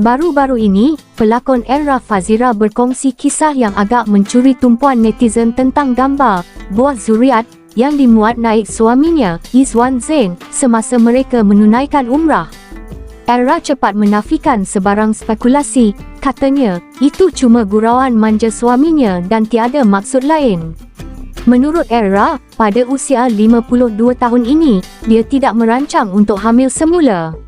Baru-baru ini, pelakon Era Fazira berkongsi kisah yang agak mencuri tumpuan netizen tentang gambar buah zuriat yang dimuat naik suaminya, Izwan Zain, semasa mereka menunaikan umrah. Era cepat menafikan sebarang spekulasi, katanya, itu cuma gurauan manja suaminya dan tiada maksud lain. Menurut Era, pada usia 52 tahun ini, dia tidak merancang untuk hamil semula.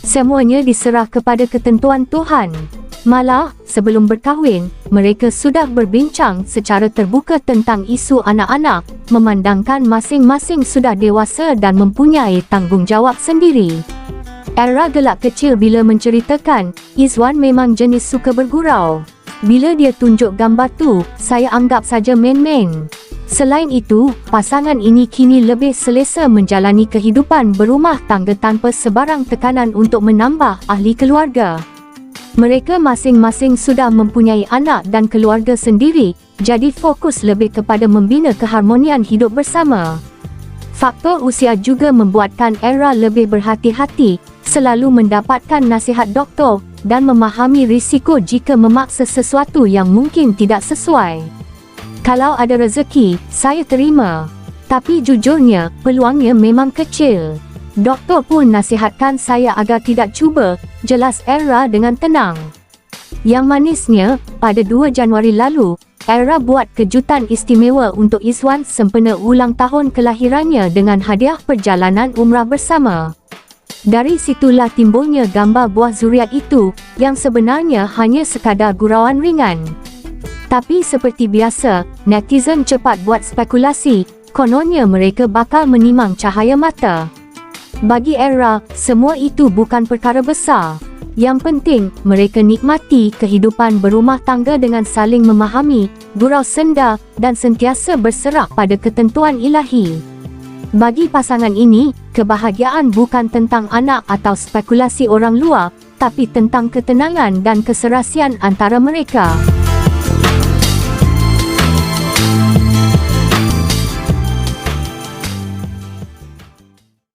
Semuanya diserah kepada ketentuan Tuhan. Malah, sebelum berkahwin, mereka sudah berbincang secara terbuka tentang isu anak-anak, memandangkan masing-masing sudah dewasa dan mempunyai tanggungjawab sendiri. Era gelak kecil bila menceritakan, Izwan memang jenis suka bergurau. Bila dia tunjuk gambar tu, saya anggap saja main-main. Selain itu, pasangan ini kini lebih selesa menjalani kehidupan berumah tangga tanpa sebarang tekanan untuk menambah ahli keluarga. Mereka masing-masing sudah mempunyai anak dan keluarga sendiri, jadi fokus lebih kepada membina keharmonian hidup bersama. Faktor usia juga membuatkan Era lebih berhati-hati, selalu mendapatkan nasihat doktor dan memahami risiko jika memaksa sesuatu yang mungkin tidak sesuai. Kalau ada rezeki, saya terima. Tapi jujurnya, peluangnya memang kecil. Doktor pun nasihatkan saya agar tidak cuba, jelas Era dengan tenang. Yang manisnya, pada 2 Januari lalu, Era buat kejutan istimewa untuk Izwan sempena ulang tahun kelahirannya dengan hadiah perjalanan umrah bersama. Dari situlah timbulnya gambar buah zuriat itu, yang sebenarnya hanya sekadar gurauan ringan. Tapi seperti biasa, netizen cepat buat spekulasi, kononnya mereka bakal menimang cahaya mata. Bagi Era, semua itu bukan perkara besar. Yang penting, mereka nikmati kehidupan berumah tangga dengan saling memahami, gurau senda, dan sentiasa berserah pada ketentuan ilahi. Bagi pasangan ini, kebahagiaan bukan tentang anak atau spekulasi orang luar, tapi tentang ketenangan dan keserasian antara mereka.